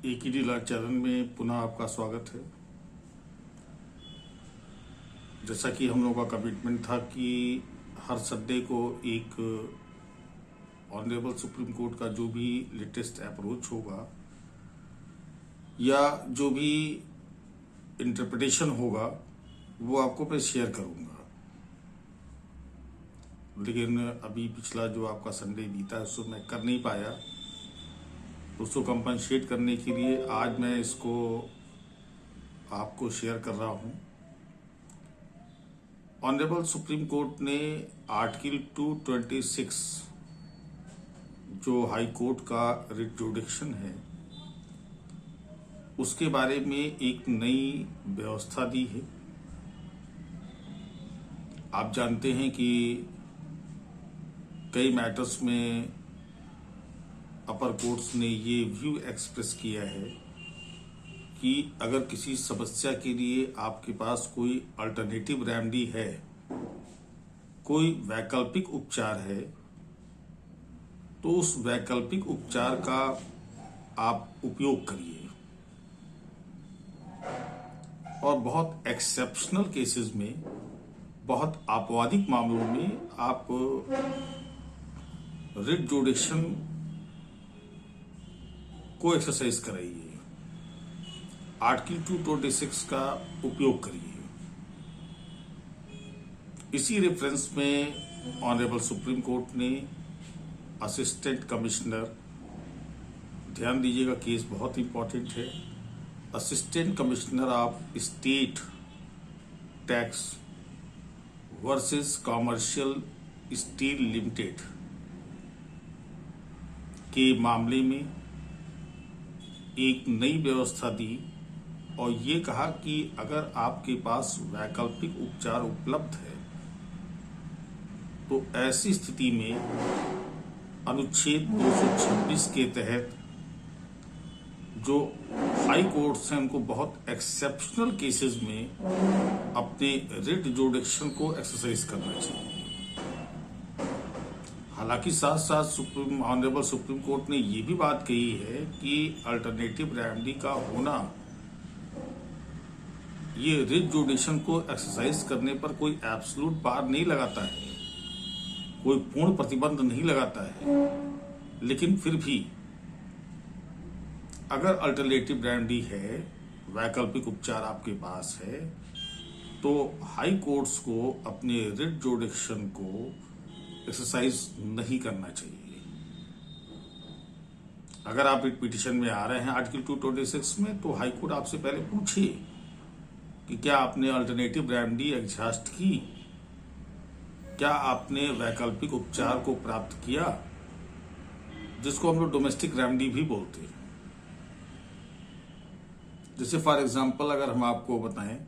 एकेडी law channel में पुनः आपका स्वागत है। जैसा कि हम लोगों का कमिटमेंट था कि हर संडे को एक ऑनरेबल सुप्रीम कोर्ट का जो भी लेटेस्ट अप्रोच होगा या जो भी इंटरप्रिटेशन होगा वो आपको मैं शेयर करूंगा। लेकिन अभी पिछला जो आपका संडे बीता है उसको मैं कर नहीं पाया, उसको कंपनसेट करने के लिए आज मैं इसको आपको शेयर कर रहा हूं। ऑनरेबल सुप्रीम कोर्ट ने आर्टिकल 226 जो हाई कोर्ट का रिट जुडिक्शन है उसके बारे में एक नई व्यवस्था दी है। आप जानते हैं कि कई मैटर्स में अपर कोर्ट्स ने ये व्यू एक्सप्रेस किया है कि अगर किसी समस्या के लिए आपके पास कोई अल्टरनेटिव रेमेडी है, कोई वैकल्पिक उपचार है, तो उस वैकल्पिक उपचार का आप उपयोग करिए और बहुत एक्सेप्शनल केसेस में, बहुत आपवादिक मामलों में आप रिट जुडिक्शन को एक्सरसाइज कराइए, आर्टिकल 226 का उपयोग करिए। इसी रेफरेंस में ऑनरेबल सुप्रीम कोर्ट ने असिस्टेंट कमिश्नर, ध्यान दीजिएगा केस बहुत इंपॉर्टेंट है, assistant commissioner of state tax versus commercial steel limited के मामले में एक नई व्यवस्था दी और ये कहा कि अगर आपके पास वैकल्पिक उपचार उपलब्ध है तो ऐसी स्थिति में अनुच्छेद 226 के तहत जो हाई कोर्ट्स हैं उनको बहुत एक्सेप्शनल केसेस में अपने रिट जुडिक्शन को एक्सरसाइज करना चाहिए। हालांकि साथ साथ ऑनरेबल सुप्रीम कोर्ट ने ये भी बात कही है कि अल्टरनेटिव रेमेडी का होना ये रिट जुडिक्शन को एक्सरसाइज करने पर कोई एब्सोल्यूट बार नहीं लगाता है, कोई पूर्ण प्रतिबंध नहीं लगाता है। लेकिन फिर भी अगर अल्टरनेटिव रेमेडी है, वैकल्पिक उपचार आपके पास है, तो हाई कोर्ट्स को अपने रिट जुडिक्शन को एक्सरसाइज नहीं करना चाहिए। अगर आप एक पिटीशन में आ रहे हैं आर्टिकल 226 में, तो हाई कोर्ट आपसे पहले पूछिए कि क्या आपने अल्टरनेटिव रेमेडी एग्जॉस्ट की, क्या आपने वैकल्पिक उपचार को प्राप्त किया, जिसको हम लोग डोमेस्टिक रेमेडी भी बोलते हैं। जैसे फॉर एग्जांपल अगर हम आपको बताएं,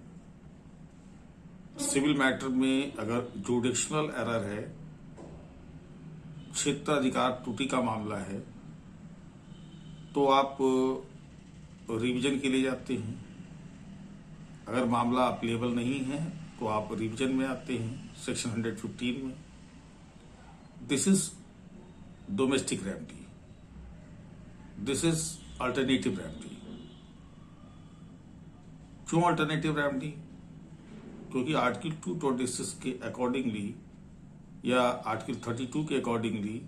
सिविल मैटर में अगर जुडिक्शनल एरर है, क्षेत्राधिकार त्रुटि का मामला है, तो आप रिवीजन के लिए जाते हैं। अगर मामला अप्लीकेबल नहीं है तो आप रिवीजन में आते हैं सेक्शन 115 में। This is domestic remedy, this is alternative remedy. क्यों अल्टरनेटिव रेमेडी? क्योंकि आर्टिकल 226 के अकॉर्डिंगली या आर्टिकल 32 के अकॉर्डिंगली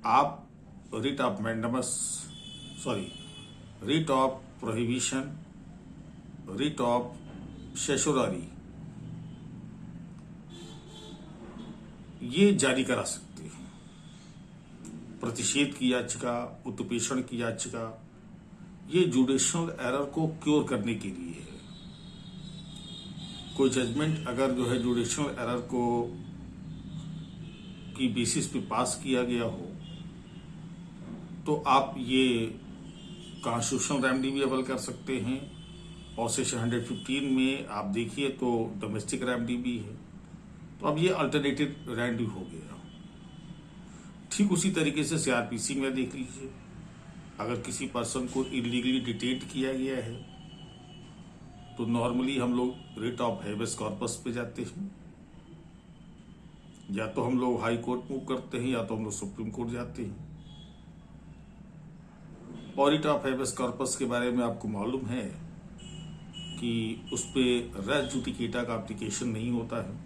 आप writ of mandamus, writ of prohibition, writ of certiorari ये जारी करा सकते हैं। प्रतिषेध की याचिका, उत्प्रेषण की याचिका, ये जुडिशियल एरर को क्योर करने के लिए है। कोई जजमेंट अगर जो है जुडिशियल एरर को की बेसिस पे पास किया गया हो तो आप ये कॉन्स्टिट्यूशनल रेमेडी भी अवेल कर सकते हैं और सेक्शन 115 में आप देखिए तो डोमेस्टिक रेमेडी भी है। तो अब ये अल्टरनेटिव रेमेडी हो गया। ठीक उसी तरीके से सीआरपीसी में देख लीजिए, अगर किसी पर्सन को इलीगली डिटेन किया गया है तो नॉर्मली हम लोग रिट ऑफ हेबियस कॉर्पस पे जाते हैं, या तो हम लोग हाई कोर्ट मूव करते हैं या तो हम लोग सुप्रीम कोर्ट जाते हैं। ऑडिट ऑफ हेबियस कॉर्पस के बारे में आपको मालूम है कि उस पर रेस जुडिकेटा का एप्लीकेशन नहीं होता है।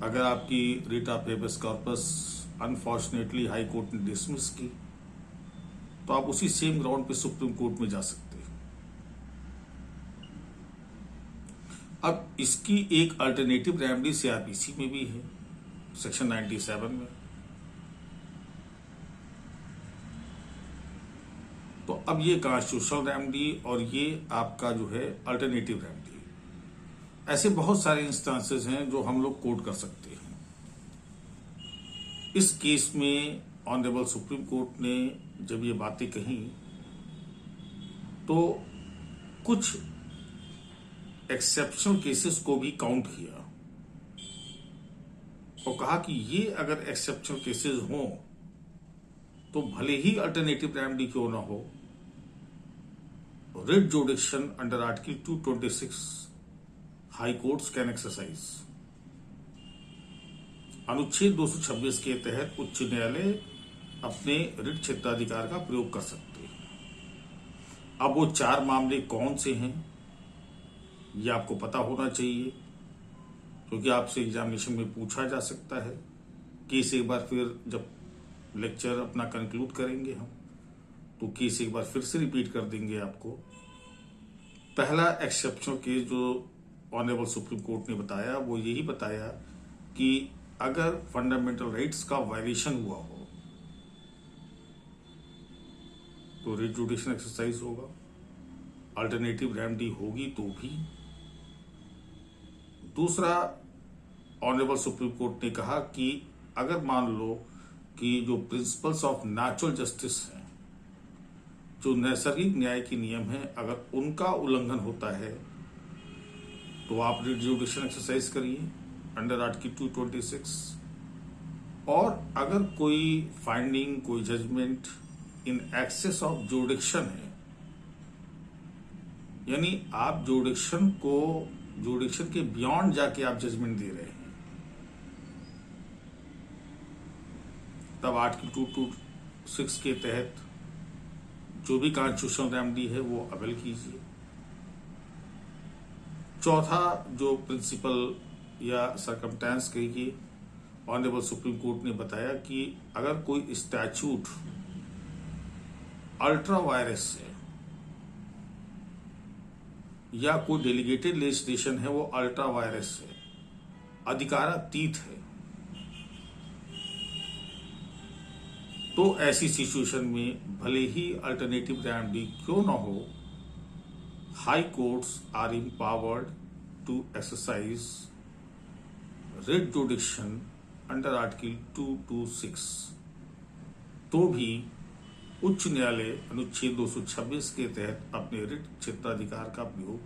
अगर आपकी writ of habeas corpus unfortunately high court ने डिसमिस की तो आप उसी सेम ग्राउंड पे सुप्रीम कोर्ट में जा सकते हैं। अब इसकी एक अल्टरनेटिव रेमेडी सीआरपीसी में भी है, सेक्शन 97 में। तो अब ये कॉन्स्टिट्यूशनल रेमेडी और ये आपका जो है अल्टरनेटिव रेमेडी, ऐसे बहुत सारे इंस्टांसेस हैं जो हम लोग कोर्ट कर सकते हैं। इस केस में ऑनरेबल सुप्रीम कोर्ट ने जब ये बातें कही तो कुछ एक्सेप्शनल केसेस को भी काउंट किया और कहा कि ये अगर एक्सेप्शनल केसेस हों तो भले ही अल्टरनेटिव रेमेडी क्यों ना हो, writ jurisdiction under article 226 high courts can exercise. अनुच्छेद 226 के तहत उच्च न्यायालय अपने रिट क्षेत्राधिकार का प्रयोग कर सकते हैं। अब वो 4 मामले कौन से हैं ये आपको पता होना चाहिए, क्योंकि आपसे एग्जामिनेशन में पूछा जा सकता है। केस एक बार फिर जब लेक्चर अपना कंक्लूड करेंगे हम तो केस एक बार फिर से रिपीट कर देंगे आपको। पहला एक्सेप्शनल केस जो ऑनरेबल सुप्रीम कोर्ट ने बताया वो यही बताया कि अगर फंडामेंटल राइट्स का वायलेशन हुआ हो तो रिट जुडिक्शन एक्सरसाइज होगा, अल्टरनेटिव रेमेडी होगी तो भी। दूसरा, ऑनरेबल सुप्रीम कोर्ट ने कहा कि अगर मान लो कि जो प्रिंसिपल्स ऑफ नेचुरल जस्टिस हैं, जो नैसर्गिक न्याय के नियम हैं, अगर उनका उल्लंघन होता है तो आप रिट जुडिक्शन एक्सरसाइज करिए अंडर आर्टिकल 226। और अगर कोई फाइंडिंग, कोई judgement in excess of jurisdiction है, यानी आप जुडिक्शन के बियॉन्ड जाके आप जजमेंट दे रहे हैं, तब आर्टिकल 226 के तहत जो भी कॉन्स्टिट्यूशनल रेमेडी है वो अवेल कीजिए। चौथा जो प्रिंसिपल या सरकमस्टेंस कहिए, ऑनरेबल सुप्रीम कोर्ट ने बताया कि अगर कोई स्टैच्यूट अल्ट्रा वायरस है या कोई डेलीगेटेड लेजिस्लेशन है वो अल्ट्रा वायरस है, अधिकारातीत है, तो ऐसी सिचुएशन में भले ही अल्टरनेटिव रेमेडी क्यों ना हो, high courts are empowered to exercise writ jurisdiction under article 226। तो भी उच्च न्यायालय अनुच्छेद 226 के तहत अपने रिट क्षेत्राधिकार का प्रयोग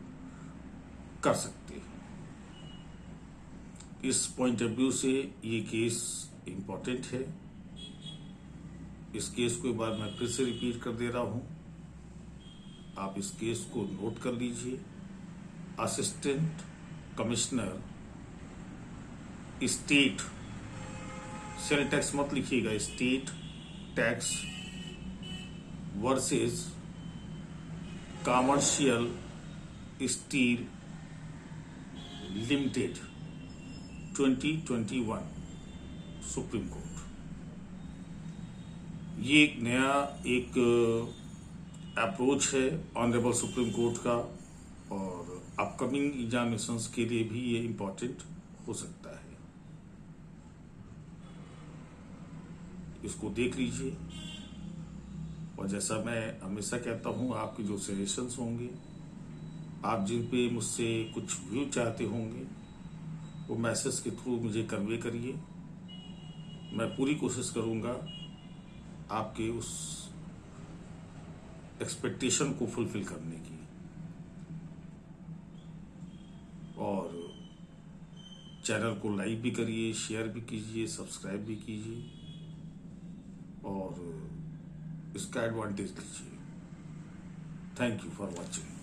कर सकते हैं। इस पॉइंट ऑफ व्यू से ये केस इंपॉर्टेंट है। इस केस को एक बार मैं फिर से रिपीट कर दे रहा हूं, आप इस केस को नोट कर लीजिए। Assistant commissioner state, sale tax मत लिखिएगा, state tax versus commercial steel limited 2021 supreme court. ये एक नया अप्रोच है ऑनरेबल सुप्रीम कोर्ट का और अपकमिंग एग्जामिनेशंस के लिए भी ये इम्पोर्टेंट हो सकता है। इसको देख लीजिए और जैसा मैं हमेशा कहता हूं, आपके जो सजेशंस होंगे, आप जिन पे मुझसे कुछ व्यू चाहते होंगे, वो मैसेज के थ्रू मुझे कन्वे करिए। मैं पूरी कोशिश करूंगा आपके उस एक्सपेक्टेशन को फुलफिल करने की। और चैनल को लाइक भी करिए, शेयर भी कीजिए, सब्सक्राइब भी कीजिए और इसका एडवांटेज लीजिए। Thank you for watching.